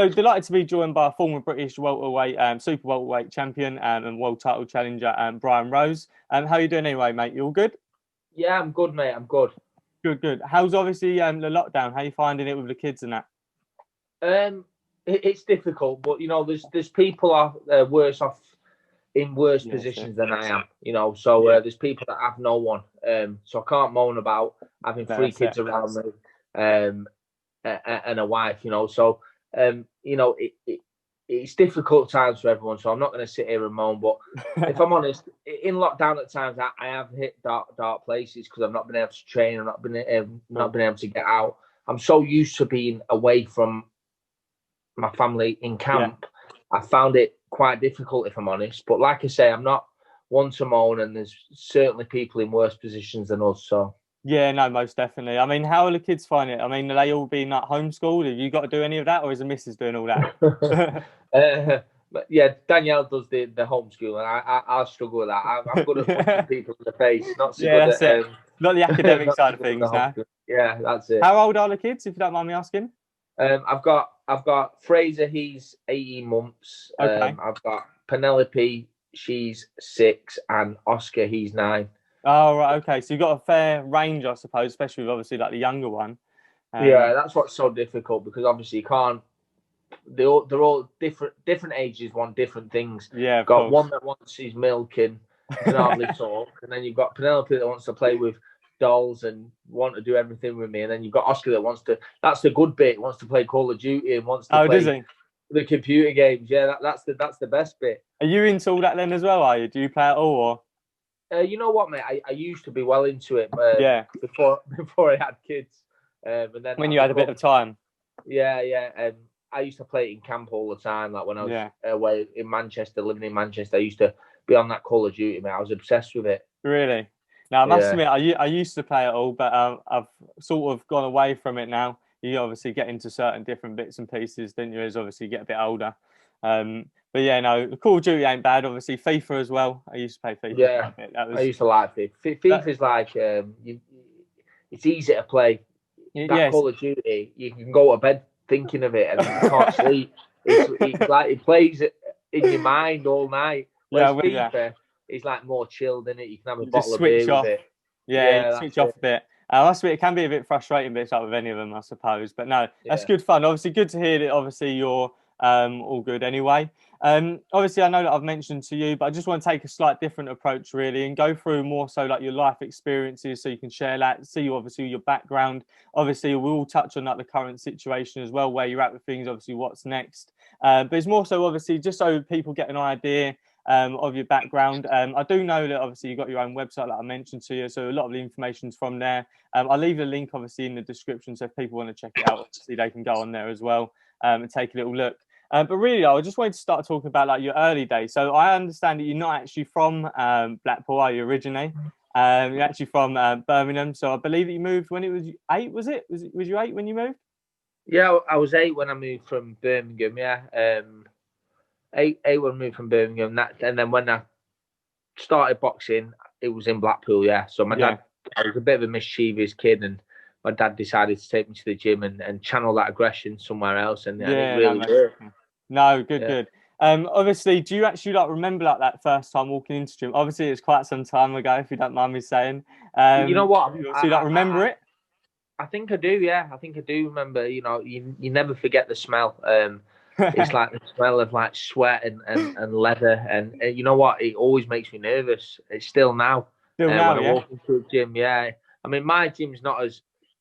So delighted to be joined by a former British welterweight, super welterweight champion and world title challenger, Brian Rose. How are you doing anyway, mate? You all good? Yeah, I'm good, mate. I'm good. Good, good. How's obviously the lockdown? How you finding it with the kids and that? Um, it's difficult, but there's people are worse off in worse Yeah, that's it. positions than I am. So Yeah, there's people that have no one. So I can't moan about having no, three that's it. kids around me, and a wife. So um, you know, it, it it's difficult times for everyone. So I'm not going to sit here and moan, but if I'm honest, in lockdown at times I have hit dark places because I've not been able to train, and not Cool. been able to get out. I'm so used to being away from my family in Yeah. camp. I found it quite difficult, if I'm honest. But like I say, I'm not one to moan, and there's certainly people in worse positions than us. So Yeah, no, most definitely. I mean, how are the kids finding it? I mean, are they all being like homeschooled? Have you got to do any of that, or is the missus doing all that? but yeah, Danielle does the homeschool, and I struggle with that. I'm good at punching Yeah, people in the face, not so yeah, good that's at it. Not the academic not side so of good at the things, no. homeschool. Yeah, that's it. How old are the kids, if you don't mind me asking? I've got Fraser. He's 18 months. Okay. I've got Penelope. She's 6, and Oscar. He's 9. Oh, right. Okay. So you've got a fair range, I suppose, especially with obviously like the younger one. Yeah, Um, that's what's so difficult because obviously you can't. They're all different ages want different things. yeah, of Got course. one that wants his milk and can hardly talk, and then you've got Penelope that wants to play with dolls and want to do everything with me, and then you've got Oscar that wants to. That's the good bit. Wants to play Call of Duty and wants to Oh, does play he? the computer games. Yeah, that's the best bit. Are you into all that then as well, are you? Do you play at all or? You know what, mate? I used to be well into it Yeah, before before I had kids, and then when I you had a bit of become. time. Yeah, yeah. I used to play it in camp all the time. Like when I was Yeah. away in Manchester, living in Manchester, I used to be on that Call of Duty, mate. I was obsessed with it. Really? Now, I must Yeah, admit, I used to play it all, but I've sort of gone away from it now. You obviously get into certain different bits and pieces, didn't you, as obviously you get a bit older. But yeah, no, the Call of Duty ain't bad. Obviously, FIFA as well. I used to play FIFA quite yeah. a bit. That I was used to like FIFA. that. FIFA's like it's easy to play. That Yes, Call of Duty, you can go to bed thinking of it and you can't sleep. It's like it plays it in your mind all night. yeah, Whereas with you. FIFA is like more chilled in it. You can have a You just bottle of switch beer with off. it. Yeah, you Yeah, switch that's off it. a bit. I must admit, it can be a bit frustrating, but it's like with any of them, I suppose. But no, that's Yeah. good fun. Obviously, good to hear that. Obviously, you're all good anyway. Obviously, I know that I've mentioned to you, but I just want to take a slight different approach, really, and go through more so like your life experiences, so you can share that. See, obviously, your background. Obviously, we'll touch on like the current situation as well, where you're at with things. Obviously, what's next. But it's more so obviously just so people get an idea of your background. I do know that obviously you've got your own website that I mentioned to you, so a lot of the information's from there. I'll leave the link obviously in the description, so if people want to check it out, obviously they can go on there as well and take a little look. But really, I just wanted to start talking about like your early days. So I understand that you're not actually from Blackpool, are you originally? You're actually from Birmingham. So I believe that you moved when it was 8. Was it? Was you 8 when you moved? Yeah, I was 8 when I moved from Birmingham. Yeah, eight when I moved from Birmingham. And then when I started boxing, it was in Blackpool. Yeah, so my Yeah. dad, I was a bit of a mischievous kid, and my dad decided to take me to the gym and channel that aggression somewhere else, and it Yeah. No, really most worked. definitely. No, good, Yeah, good. Obviously, do you actually like remember like that first time walking into gym? Obviously, it's quite some time ago, if you don't mind me saying. you know what? You obviously like remember it? I think I do. Yeah, I think I do remember. You never forget the smell. It's like the smell of like sweat and leather, and you know what? It always makes me nervous. It's still now Still when now, I yeah. walk into a gym. Yeah, I mean my gym's not as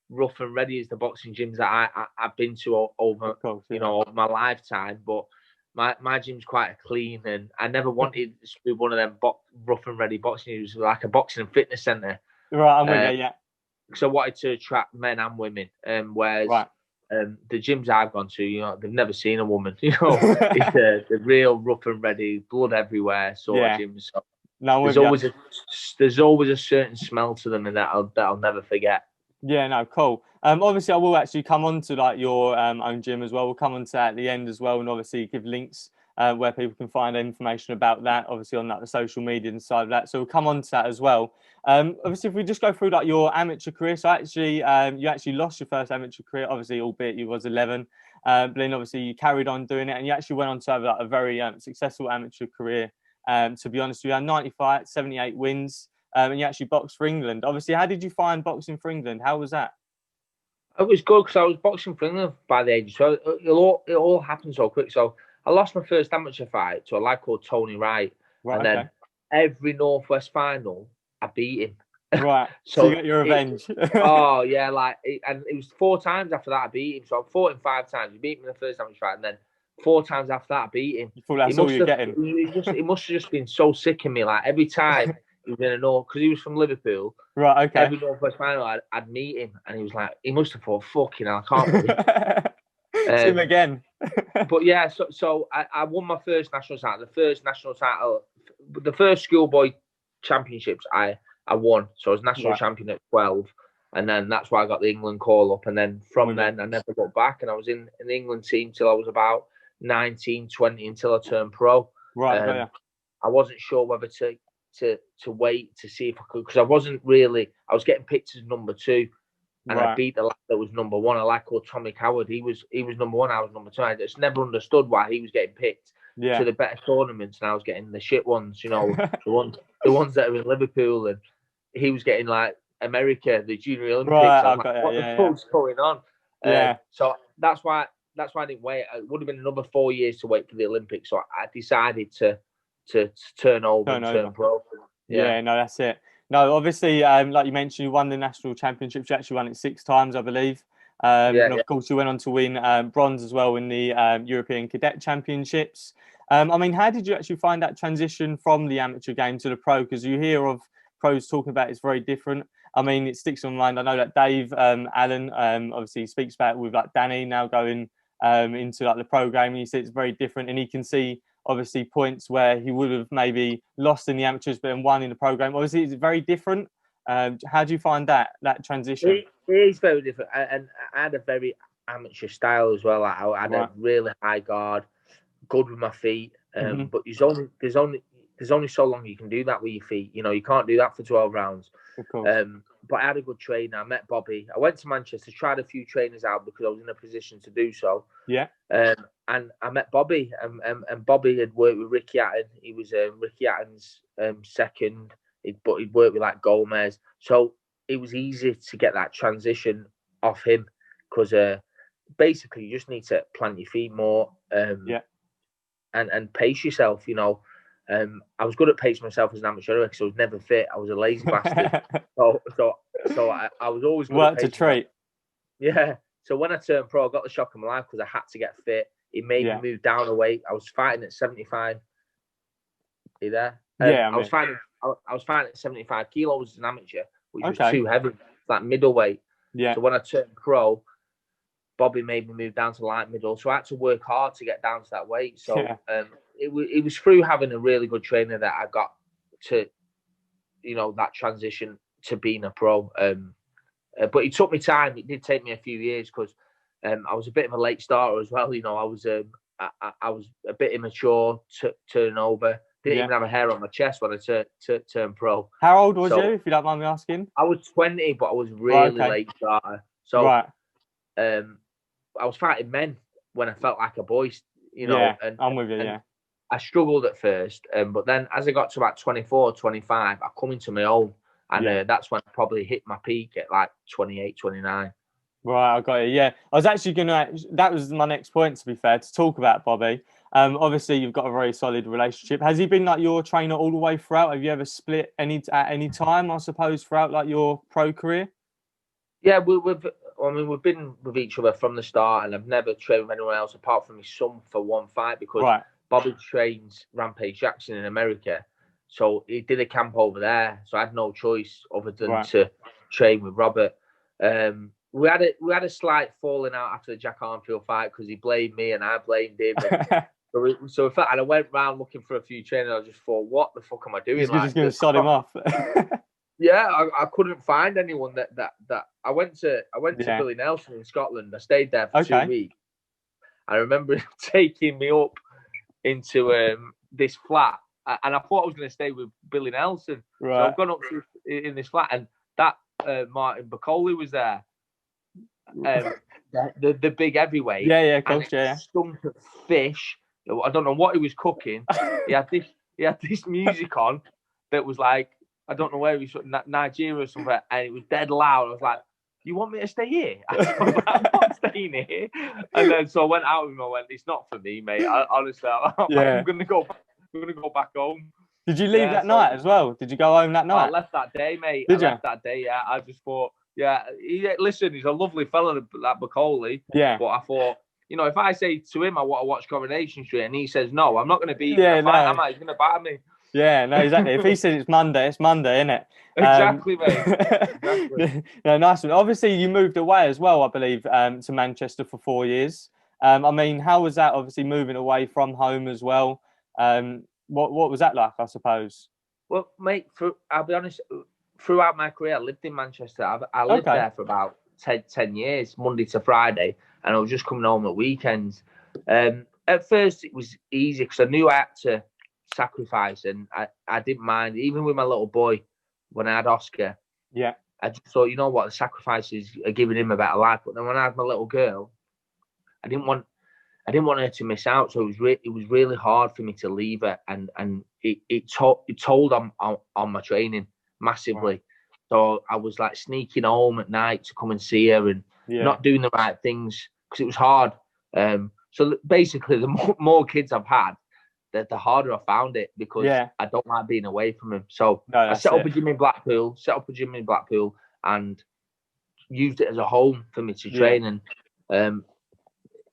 rough and ready as the boxing gyms that I've been to over Of course, yeah. over my lifetime, but. My gym's quite clean, and I never wanted to be one of them rough and ready boxing. It was like a boxing and fitness center. Right, I'm with you. Uh, Yeah, because I wanted to attract men and women. Whereas right. the gyms I've gone to, they've never seen a woman. It's the real rough and ready, blood everywhere sort of Yeah, gyms. So no, I'm there's with you. always a there's always a certain smell to them, and that I'll never forget. Yeah, no, cool. Obviously, I will actually come on to like your own gym as well. We'll come on to that at the end as well, and obviously give links where people can find information about that, obviously on like the social media and side of that. So we'll come on to that as well. Obviously, if we just go through like your amateur career, so actually, you actually lost your first amateur career, obviously, albeit you was 11. But then obviously you carried on doing it, and you actually went on to have like a very successful amateur career. To be honest, you had 90 fights, 78 wins, and you actually boxed for England. Obviously, how did you find boxing for England? How was that? It was good because I was boxing for England by the age, so it all happened so quick. So I lost my first amateur fight to a lad called Tony Wright, and then every Northwest final I beat him. Right. So you got your revenge. Oh yeah, and it was 4 times after that I beat him. So I fought him 5 times. He beat me in the first amateur fight, and then 4 times after that I beat him. You thought that's all you're getting. He must have just been so sick of me. Like every time he was in a North, because he was from Liverpool. Right. Okay. Every Northwest final I'd meet him, and he was like, he must have thought, fucking hell, I can't believe it. See him again. But yeah, so I won my first national title. The first schoolboy championships I won. So I was national champion at 12, and then that's why I got the England call up. And then from then I never got back, and I was in the England team till I was about 19, 20 until I turned pro. Right. I wasn't sure whether to wait to see if I could, because I was getting picked as number 2. And I beat the lad that was number 1, a lad called Tommy Coward. He was number 1, I was number 2. I just never understood why he was getting picked to the better tournaments, and I was getting the shit ones, you know, the ones that are in Liverpool, and he was getting like America, the Junior Olympics. I was like, what the fuck's going on? So that's why I didn't wait. It would have been another 4 years to wait for the Olympics. So I decided to turn over and turn pro. Yeah, no, that's it. No, obviously, like you mentioned, you won the national championships. You actually won it 6 times, I believe. And of course, you went on to win bronze as well in the European Cadet Championships. I mean, how did you actually find that transition from the amateur game to the pro? Because you hear of pros talking about it's very different. I mean, it sticks in mind. I know that Dave Allen obviously speaks about it with like Danny now going into like the pro game. And he says it's very different, and he can see obviously points where he would have maybe lost in the amateurs but then won in the program. Obviously, it's very different. How do you find that transition? It is very different, and I had a very amateur style as well. I had a really high guard, good with my feet. But there's only so long you can do that with your feet. You know, you can't do that for 12 rounds. Of course. But I had a good trainer. I met Bobby. I went to Manchester, tried a few trainers out because I was in a position to do so. Yeah. And I met Bobby, and Bobby had worked with Ricky Hatton. He was Ricky Hatton's second, but he'd worked with like Gomez. So it was easy to get that transition off him because basically you just need to plant your feet more and pace yourself, you know. I was good at pacing myself as an amateur because I was never fit. I was a lazy bastard. So I was always good worked a treat. Yeah. So when I turned pro, I got the shock of my life because I had to get fit. It made me move down a weight. I was fighting at 75. Are you there? I was fighting at 75 kilos as an amateur, which was too heavy, like middleweight. Yeah. So when I turned pro, Bobby made me move down to light middle. So I had to work hard to get down to that weight. So it was through having a really good trainer that I got to, you know, that transition to being a pro. But it took me time. It did take me a few years because I was a bit of a late starter as well. You know, I was a bit immature, turning over. Didn't even have a hair on my chest when I turned pro. How old was you, if you don't mind me asking? I was 20, but I was really late starter. So I was fighting men when I felt like a boy, you know. Yeah, I'm with you, I struggled at first, but then as I got to about 24, 25, I come into my own. And that's when I probably hit my peak at like 28, 29. Right, I got it. Yeah, I was actually that was my next point, to be fair, to talk about Bobby. Obviously, you've got a very solid relationship. Has he been like your trainer all the way throughout? Have you ever split at any time, I suppose, throughout like your pro career? Yeah, we've been with each other from the start, and I've never trained with anyone else apart from his son for one fight because Bobby trains Rampage Jackson in America. So he did a camp over there. So I had no choice other than to train with Robert. We had a slight falling out after the Jack Armfield fight because he blamed me and I blamed him. So in fact, and I went round looking for a few trainers. I just thought, what the fuck am I doing? You're just going to sod him off. Yeah, I couldn't find anyone that I went to Billy Nelson in Scotland. I stayed there for 2 weeks. I remember him taking me up into this flat, and I thought I was going to stay with Billy Nelson. Right. So I've gone up in this flat, and that Martin Bacoli was there, the big heavyweight. Yeah, coach, yeah. Stunk of fish. I don't know what he was cooking. He had this music on that was like, I don't know where he was, Nigeria or something, and it was dead loud. I was like, you want me to stay here? I was like, I'm not staying here. And then so I went out with him. I went, it's not for me, mate. Honestly, I'm gonna go back home. Did you leave that night as well? Did you go home that night? I left that day, mate. Did you? Left that day, yeah. I just thought, yeah. Listen, he's a lovely fella, that Bacoli. Yeah. But I thought, if I say to him I want to watch Coronation Street and he says no, I'm not going to be. Yeah, no. He's going to bat me. Yeah, no, exactly. If he says it's Monday, isn't it? Exactly, mate. Exactly. No, nice one. Obviously, you moved away as well, I believe, to Manchester for 4 years. I mean, how was that? Obviously, moving away from home as well. What was that like? I suppose. Well, mate, I'll be honest. Throughout my career, I lived in Manchester. I lived there for about 10 years, Monday to Friday, and I was just coming home at weekends. At first, it was easy because I knew I had to sacrifice, and I didn't mind, even with my little boy when I had Oscar. Yeah, I just thought, you know what, the sacrifices are giving him a better life. But then when I had my little girl, I didn't want her to miss out. So it was really hard for me to leave her, and it told on my training massively. Right. So I was like sneaking home at night to come and see her, and not doing the right things because it was hard. So basically, the more kids I've had, the harder I found it, because I don't like being away from him. So I set up a gym in Blackpool, and used it as a home for me to train. And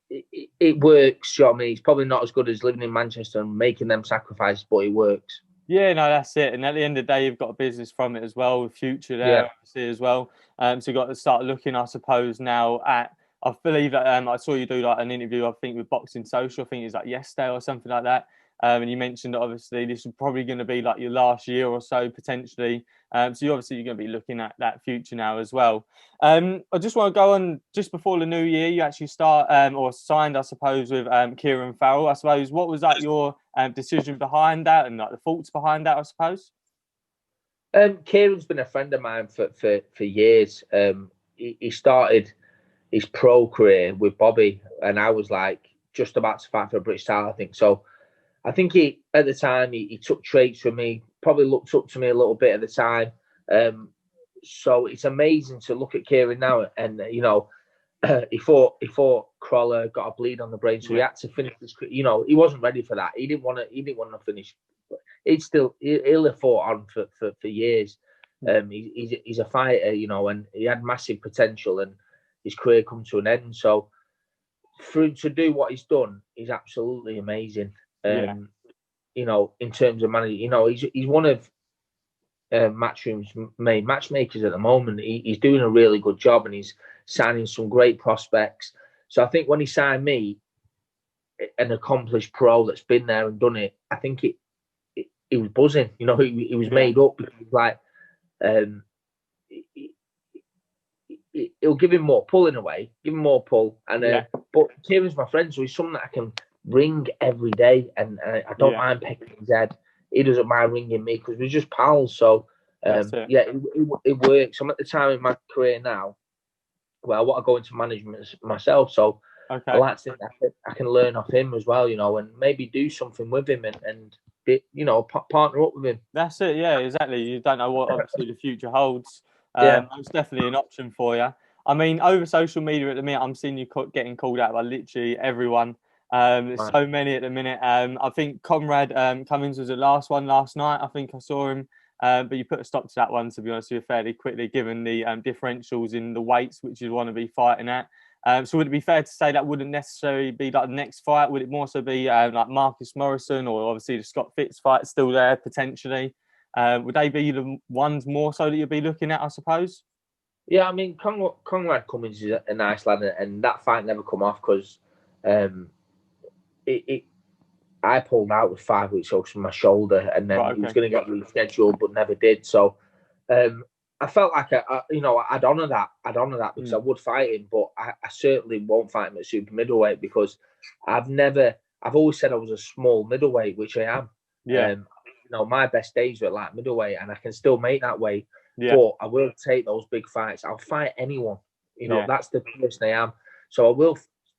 it works. You know what I mean? It's probably not as good as living in Manchester and making them sacrifices, but it works. Yeah, no, that's it. And at the end of the day, you've got a business from it as well, future there, obviously, as well. So you've got to start looking, I suppose, now at, I believe that I saw you do like an interview, I think, with Boxing Social. I think it was like yesterday or something like that. And you mentioned that obviously this is probably going to be like your last year or so potentially. So you're going to be looking at that future now as well. I just want to go on, just before the new year, you actually start or signed, I suppose, with Kieran Farrell. I suppose, what was like your decision behind that and like the thoughts behind that, I suppose? Kieran's been a friend of mine for years. He started his pro career with Bobby, and I was like just about to fight for a British title, I think. So I think at the time he took traits from me, probably looked up to me a little bit at the time. So it's amazing to look at Kieran now, and he fought Crawler, got a bleed on the brain, so he had to finish this. He wasn't ready for that. He didn't want to finish. He'll have fought on for years. He's a fighter, and he had massive potential, and his career come to an end. So for him to do what he's done is absolutely amazing. In terms of managing, he's one of Matchroom's main matchmakers at the moment. He's doing a really good job, and he's signing some great prospects. So I think when he signed me, an accomplished pro that's been there and done it, I think he was buzzing. He was made up. He was like, it'll give him more pull in a way, and but Kieran's my friend, so he's someone that I can ring every day, and I don't mind pecking his head. He doesn't mind ringing me because we're just pals. So it works. I'm at the time in my career now where I want to go into management myself, so I like to think I can learn off him as well, and maybe do something with him and partner up with him. That's it. Yeah, exactly. You don't know what obviously the future holds. It's definitely an option for you. I mean, over social media at the minute, I'm seeing you getting called out by literally everyone. There's so many at the minute. I think Conrad Cummins was the last one last night. I think I saw him, but you put a stop to that one, to be honest with you, fairly quickly, given the differentials in the weights which you want to be fighting at. So would it be fair to say that wouldn't necessarily be like the next fight? Would it more so be like Marcus Morrison, or obviously the Scott Fitz fight still there potentially? Would they be the ones more so that you'd be looking at, I suppose? Yeah, I mean, Conrad Cummins is a nice lad, and that fight never come off because I pulled out with 5 weeks off from my shoulder, and then he was going to get rescheduled, but never did. So I felt like I'd honour that. because I would fight him, but I certainly won't fight him at super middleweight because I've never I've always said I was a small middleweight, which I am. Yeah. My best days were at light middleweight, and I can still make that weight. Yeah. But I will take those big fights. I'll fight anyone. Yeah. That's the person I am. So I will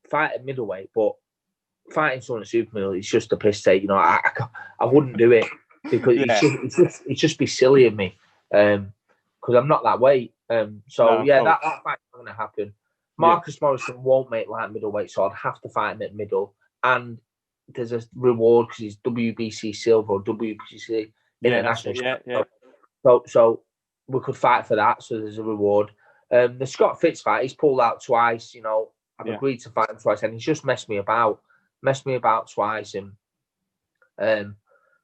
fight at middleweight, but fighting someone at super middle is just a piss take. I wouldn't do it because it's just be silly of me. Because I'm not that weight. That fight's not going to happen. Marcus Morrison won't make light middleweight, so I'd have to fight him at middle. And there's a reward because he's WBC silver or WBC international. So we could fight for that. So there's a reward. The Scott Fitz fight, he's pulled out twice. I've agreed to fight him twice, and he's just messed me about twice. And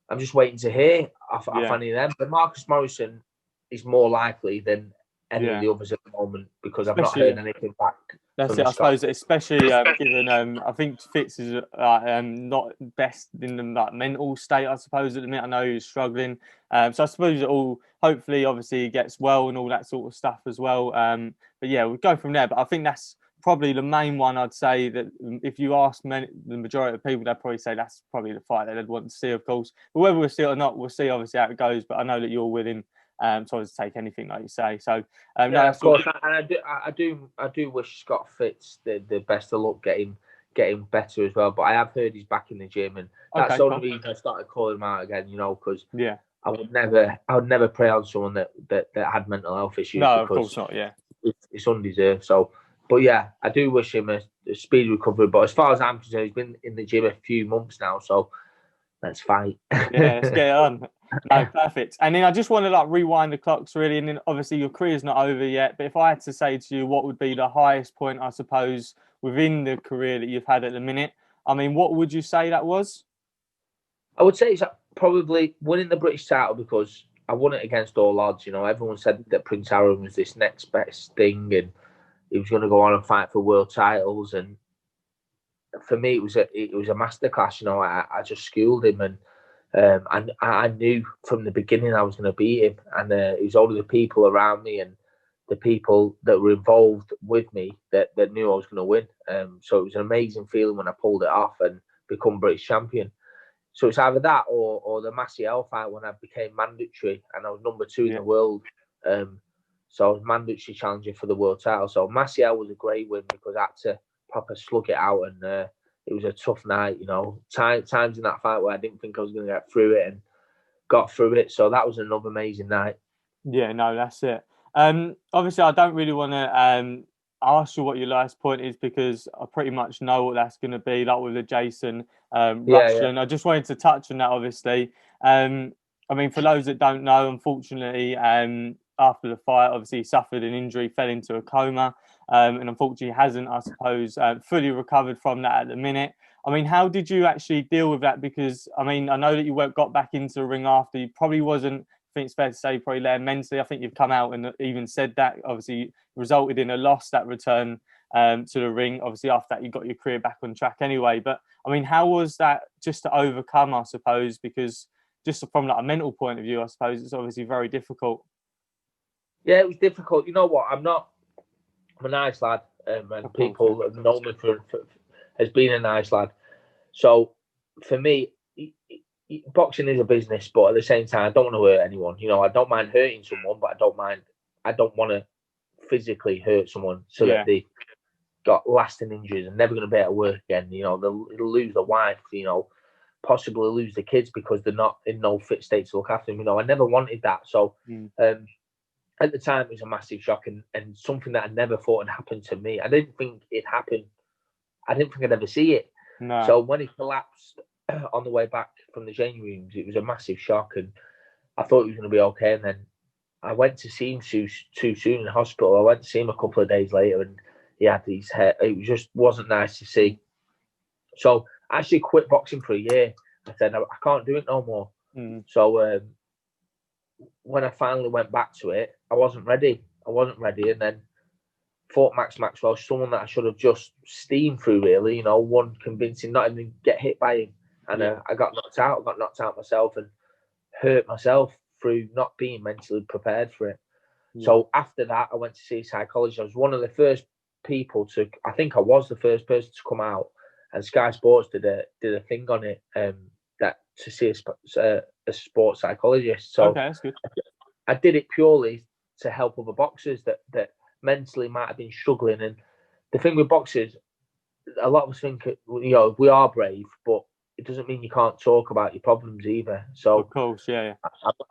I'm just waiting to hear off any of them. But Marcus Morrison is more likely than any of the others at the moment because I've not heard anything back. That's it, I suppose, especially given I think Fitz is not best in the mental state, I suppose, at the minute. I know he's struggling. So I suppose it all, hopefully, obviously, he gets well and all that sort of stuff as well. But yeah, we'll go from there. But I think that's probably the main one. I'd say that if you ask the majority of people, they'd probably say that's probably the fight that they'd want to see, of course. But whether we'll see it or not, we'll see, obviously, how it goes. But I know that you're willing to always take anything, like you say. So, of course, and I do wish Scott Fitz the best of luck getting better as well. But I have heard he's back in the gym, and that's the only reason I started calling him out again. Because I would never prey on someone that had mental health issues. No, of course not. Yeah, it's undeserved. So, but yeah, I do wish him a speedy recovery. But as far as I'm concerned, he's been in the gym a few months now, so let's fight. Yeah, let's get it on. No, perfect. And then I just want to rewind the clocks really. And then obviously your career's not over yet. But if I had to say to you, what would be the highest point, I suppose, within the career that you've had at the minute? I mean, what would you say that was? I would say it's probably winning the British title because I won it against all odds. Everyone said that Prince Aaron was this next best thing and he was going to go on and fight for world titles. And for me, it was a masterclass. I just schooled him and I knew from the beginning I was going to beat him, and it was only the people around me and the people that were involved with me that knew I was going to win. So it was an amazing feeling when I pulled it off and become British champion. So it's either that or the Maciel fight when I became mandatory and I was number 2 in the world. So I was mandatory challenger for the world title. So Maciel was a great win because I had to proper slug it out and it was a tough night, times in that fight where I didn't think I was going to get through it and got through it. So that was another amazing night. Yeah, no, that's it. Obviously, I don't really want to ask you what your last point is because I pretty much know what that's going to be, like with the Jason Russian. I just wanted to touch on that, obviously. I mean, for those that don't know, unfortunately, after the fight, obviously he suffered an injury, fell into a coma. And unfortunately hasn't, I suppose, fully recovered from that at the minute. I mean, how did you actually deal with that? Because, I mean, I know that you got back into the ring after. You probably wasn't, I think it's fair to say, probably there mentally. I think you've come out and even said that, obviously, resulted in a loss, that return to the ring. Obviously, after that, you got your career back on track anyway. But, I mean, how was that just to overcome, I suppose? Because just from a mental point of view, I suppose, it's obviously very difficult. Yeah, it was difficult. You know what? I'm a nice lad, and people know me for as being a nice lad. So for me, boxing is a business, but at the same time, I don't want to hurt anyone. I don't mind hurting someone, but I don't want to physically hurt someone so that they got lasting injuries and never going to be able to work again. They'll lose their wife, possibly lose the kids because they're not in no fit state to look after them. I never wanted that. So at the time, it was a massive shock and something that I never thought had happened to me. I didn't think it happened. I didn't think I'd ever see it. No. So when he collapsed on the way back from the changing rooms, it was a massive shock and I thought he was going to be okay. And then I went to see him too soon in the hospital. I went to see him a couple of days later and he had his hair. It just wasn't nice to see. So I actually quit boxing for a year. I said, I can't do it no more. So when I finally went back to it, I wasn't ready. And then fought Max Maxwell, someone that I should have just steamed through, really. One convincing, not even get hit by him. And I got knocked out. Got knocked out myself and hurt myself through not being mentally prepared for it. So after that, I went to see a psychologist. I was one of the first people I think I was the first person to come out and Sky Sports did a thing on it that to see a sports psychologist. So Okay, that's good. I did it purely to help other boxers that mentally might have been struggling. And the thing with boxers, a lot of us think, we are brave, but it doesn't mean you can't talk about your problems either. So, of course, yeah.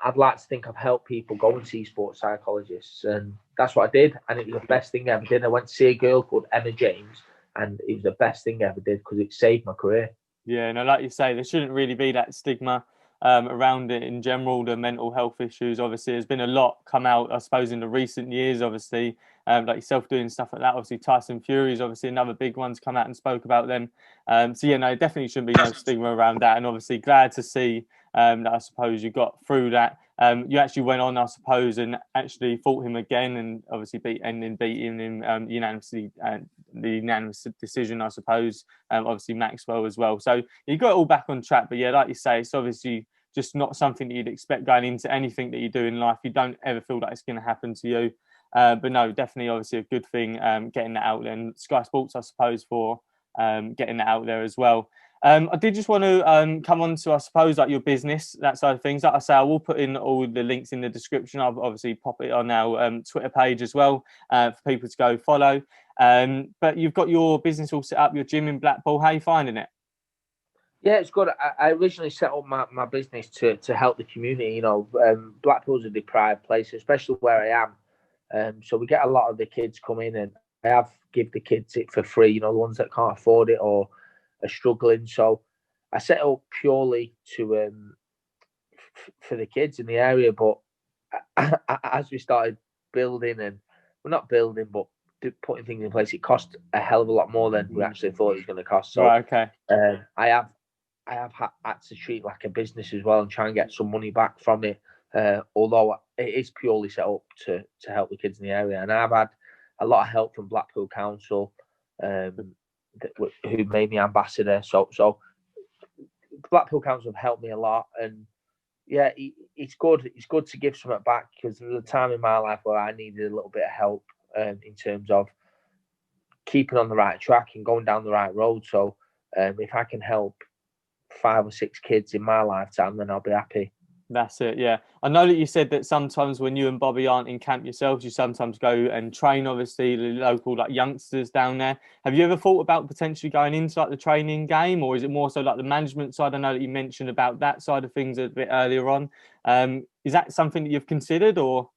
I'd like to think I've helped people go and see sports psychologists, and that's what I did. And it was the best thing I ever did. I went to see a girl called Emma James, and it was the best thing I ever did because it saved my career. Yeah, no, like you say, there shouldn't really be that stigma around it in general, the mental health issues. Obviously, there's been a lot come out, I suppose, in the recent years, obviously, like yourself doing stuff like that. Obviously, Tyson Fury is obviously another big one's come out and spoke about them. So, yeah, no, definitely shouldn't be no stigma around that. And obviously, glad to see that I suppose you got through that. You actually went on, I suppose, and actually fought him again, and obviously beat him unanimously, the unanimous decision, I suppose. Obviously Maxwell as well. So you got it all back on track. But yeah, like you say, it's obviously just not something that you'd expect going into anything that you do in life. You don't ever feel like it's going to happen to you. But no, definitely, obviously a good thing getting that out there. And Sky Sports, I suppose, for getting that out there as well. I did just want to come on to, I suppose, like your business, that side of things. Like I say, I will put in all the links in the description. I'll obviously pop it on our Twitter page as well for people to go follow. But you've got your business all set up, your gym in Blackpool. How are you finding it? Yeah, it's good. I originally set up my business to help the community. Blackpool's a deprived place, especially where I am. So we get a lot of the kids come in, and I have give the kids it for free. The ones that can't afford it or are struggling. So I set it up purely to for the kids in the area. But as we started building, and we're not building, but putting things in place, it cost a hell of a lot more than we actually thought it was going to cost. So right, okay. I have had to treat it like a business as well and try and get some money back from it. Although it is purely set up to help the kids in the area, and I've had a lot of help from Blackpool Council, who made me ambassador. So Blackpool Council have helped me a lot, and yeah, it's good. It's good to give something back because there was a time in my life where I needed a little bit of help in terms of keeping on the right track and going down the right road. So if I can help 5 or 6 kids in my lifetime, then I'll be happy. That's it, yeah. I know that you said that sometimes when you and Bobby aren't in camp yourselves, you sometimes go and train, obviously, the local youngsters down there. Have you ever thought about potentially going into the training game, or is it more so the management side? I know that you mentioned about that side of things a bit earlier on. Is that something that you've considered, or?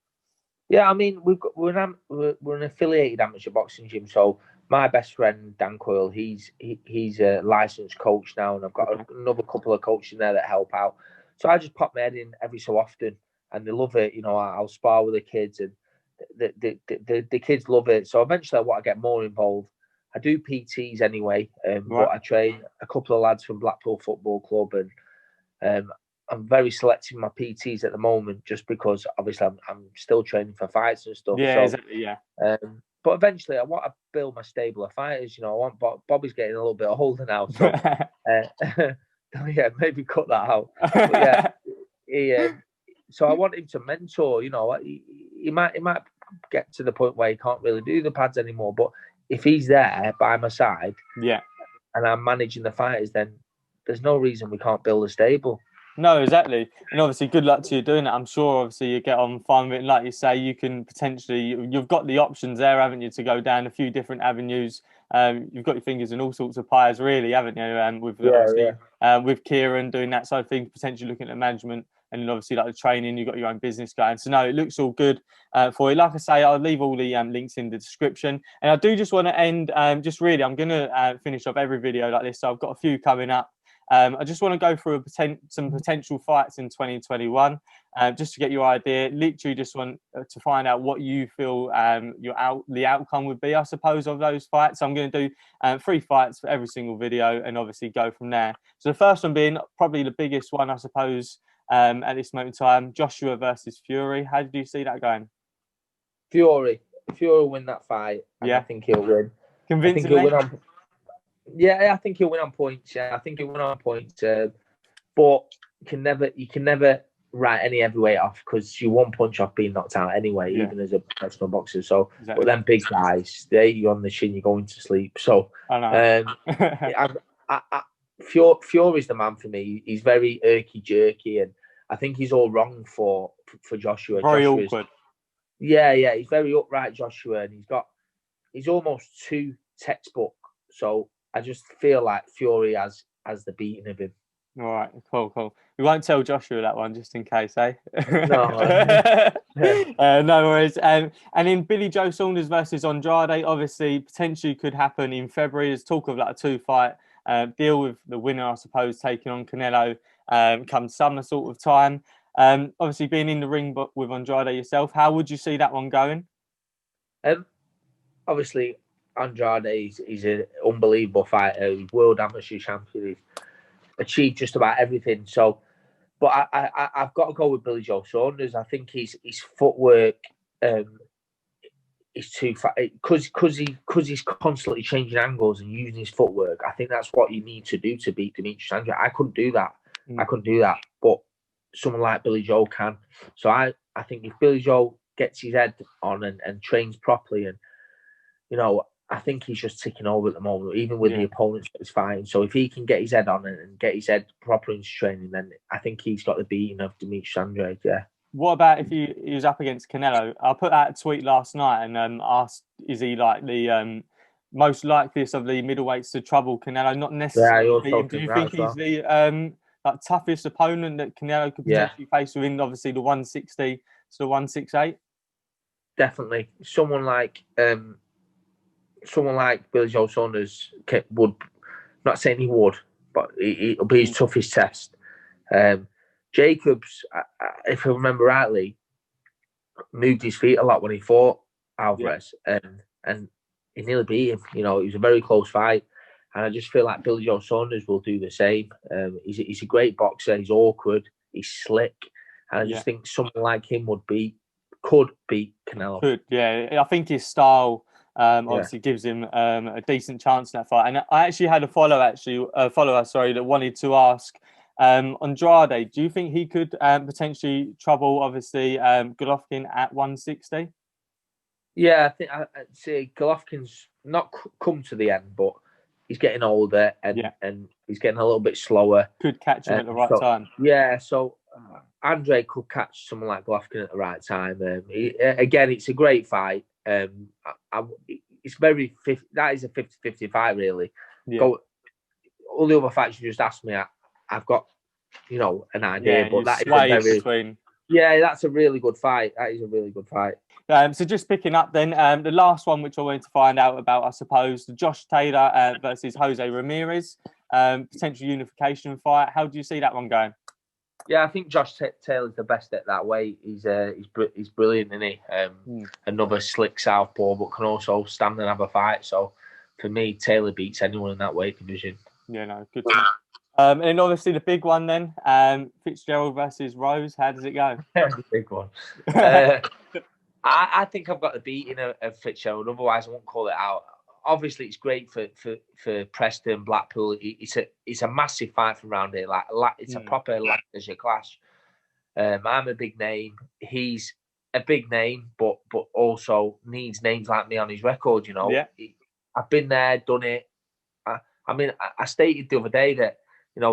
Yeah, I mean, we're an affiliated amateur boxing gym, so my best friend Dan Coyle, he's a licensed coach now, and I've got another couple of coaches in there that help out. So I just pop my head in every so often, and they love it. I'll spar with the kids, and the kids love it. So eventually, I want to get more involved. I do PTs anyway, but I train a couple of lads from Blackpool Football Club, and I'm very selective in my PTs at the moment, just because obviously I'm still training for fights and stuff. Yeah, exactly. Yeah. But eventually, I want to build my stable of fighters. I want Bobby's getting a little bit older now, so yeah, maybe cut that out. But yeah, so I want him to mentor. He might get to the point where he can't really do the pads anymore, but if he's there by my side, yeah, and I'm managing the fighters, then there's no reason we can't build a stable. No, exactly. And obviously, good luck to you doing it. I'm sure, obviously, you get on fine with it. Like you say, you can potentially, you've got the options there, haven't you, to go down a few different avenues. You've got your fingers in all sorts of pies, really, haven't you? With Kieran doing that side of things, potentially looking at management, and then obviously the training, you've got your own business going. So no, it looks all good for you. Like I say, I'll leave all the links in the description. And I do just want to end, I'm going to finish off every video like this. So I've got a few coming up. I just want to go through some potential fights in 2021, just to get your idea. Literally, just want to find out what you feel the outcome would be, I suppose, of those fights. So I'm going to do 3 fights for every single video, and obviously go from there. So the first one being probably the biggest one, I suppose, at this moment in time: Joshua versus Fury. How did you see that going? Fury will win that fight. Yeah, I think he'll win. Convincingly. I think he'll win on points. Yeah, I think he'll win on points. But you can never write any heavyweight off, because you one punch off being knocked out anyway, even as a professional boxer. So, exactly. But then big guys, they you on the shin, you're going to sleep. So, I Fury's the man for me. He's very irky jerky, and I think he's all wrong for Joshua. Very Joshua's, awkward. yeah, he's very upright, Joshua, and he's almost too textbook. So I just feel like Fury has the beating of him. All right, cool. We won't tell Joshua that one just in case, eh? No. No worries. And in Billy Joe Saunders versus Andrade, obviously potentially could happen in February. There's talk of like a 2-fight deal with the winner, I suppose, taking on Canelo come summer sort of time. Obviously being in the ring with Andrade yourself, how would you see that one going? Obviously Andrade is an unbelievable fighter. He's world amateur champion. He's achieved just about everything. So, but I've got to go with Billy Joe Saunders. I think his footwork is too fast because he's constantly changing angles and using his footwork. I think that's what you need to do to beat Demetrius Andrade. I couldn't do that. But someone like Billy Joe can. So I think if Billy Joe gets his head on and trains properly, and I think he's just ticking over at the moment, even with the opponents that he's fighting. So if he can get his head on and get his head properly into training, then I think he's got the beating of Demetrius Andrade, yeah. What about if he was up against Canelo? I put out a tweet last night and asked, is he like the most likeliest of the middleweights to trouble Canelo? Not necessarily beat him. Do you think he's the like toughest opponent that Canelo could potentially face within, obviously, the 160 to the 168? Definitely. Someone like Billy Joe Saunders would, not saying he would, but it'll be his toughest test. Jacobs, if I remember rightly, moved his feet a lot when he fought Alvarez, and he nearly beat him. It was a very close fight, and I just feel like Billy Joe Saunders will do the same. He's a great boxer. He's awkward. He's slick, and I just think someone like him could beat Canelo. Could, yeah. I think his style obviously gives him a decent chance in that fight. And I actually had a follower that wanted to ask Andrade, do you think he could potentially trouble, obviously, Golovkin at 160? Yeah, I think I'd say Golovkin's not come to the end, but he's getting older and he's getting a little bit slower. Could catch him at the right time. Yeah, so Andrade could catch someone like Golovkin at the right time. Again, it's a great fight. It's that is a 50-50 fight, really. Yeah. All the other fights you just asked me, I've got, an idea, but that is that's a really good fight. That is a really good fight. So just picking up then, the last one which I wanted to find out about, I suppose, the Josh Taylor versus Jose Ramirez potential unification fight. How do you see that one going? Yeah, I think Josh Taylor's the best at that weight. He's brilliant, isn't he? Another slick southpaw, but can also stand and have a fight. So for me, Taylor beats anyone in that weight division. Yeah, no, good. And then obviously the big one then, Fitzgerald versus Rose. How does it go? The big one. I think I've got the beating of Fitzgerald. Otherwise, I won't call it out. Obviously, it's great for Preston, Blackpool. It's a massive fight from around here. It's a proper Lancashire clash. I'm a big name. He's a big name, but also needs names like me on his record. Yeah. I've been there, done it. I stated the other day that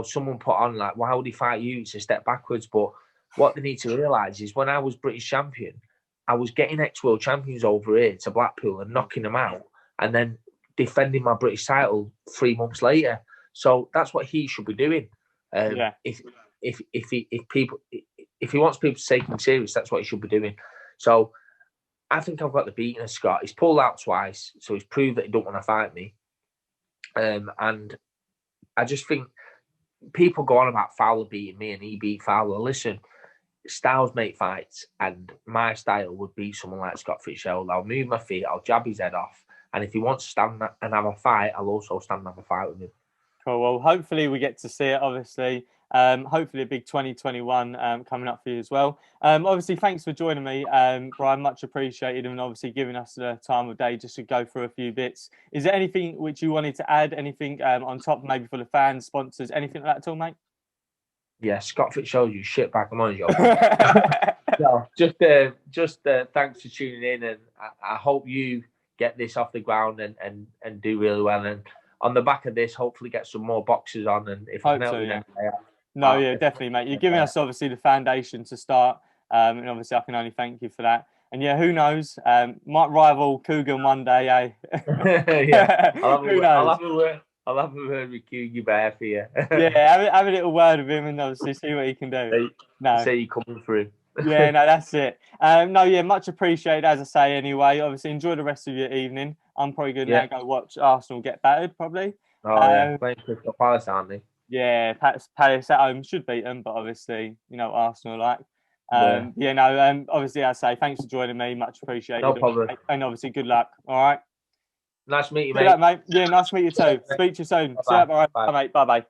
someone put on like, why would he fight you? It's a step backwards. But what they need to realise is when I was British champion, I was getting ex-world champions over here to Blackpool and knocking them out, and then defending my British title 3 months later. So that's what he should be doing. If he wants people to take him serious, that's what he should be doing. So I think I've got the beating of Scott. He's pulled out twice, so he's proved that he don't want to fight me. And I just think people go on about Fowler beating me and he beat Fowler. Listen, styles make fights, and my style would beat someone like Scott Fitzgerald. I'll move my feet, I'll jab his head off, and if he wants to stand and have a fight, I'll also stand and have a fight with him. Cool. Well, hopefully we get to see it, obviously. Hopefully a big 2021 coming up for you as well. Obviously, thanks for joining me, Brian. Much appreciated, and obviously giving us the time of day just to go through a few bits. Is there anything which you wanted to add? Anything on top, maybe for the fans, sponsors, anything like that at all, mate? Yeah, Scott Fitzgerald, you shit back. I'm on you. No, just thanks for tuning in, and I hope you get this off the ground and do really well. And on the back of this, hopefully get some more boxes on. And if I can help you, no, yeah, definitely, mate. You're giving us obviously the foundation to start, and obviously I can only thank you for that. And yeah, who knows? Might rival Coogan one day, eh? Yeah, Who knows? I'll have a word with Cougie Bear for you. Yeah, have a little word with him and obviously see what he can do. Say you coming through. Yeah, no, that's it. No, yeah, much appreciated, as I say, anyway. Obviously, enjoy the rest of your evening. I'm probably going to now go watch Arsenal get battered, probably. Yeah, playing Crystal Palace, aren't they? Yeah, Palace at home should beat them, but obviously, you know, Arsenal like. Obviously, I say thanks for joining me. Much appreciated. No problem. And obviously, good luck. All right. Nice to meet you, Good luck, mate. Yeah, nice to meet you too. Speak to you soon. See you, bye, mate. Bye, bye.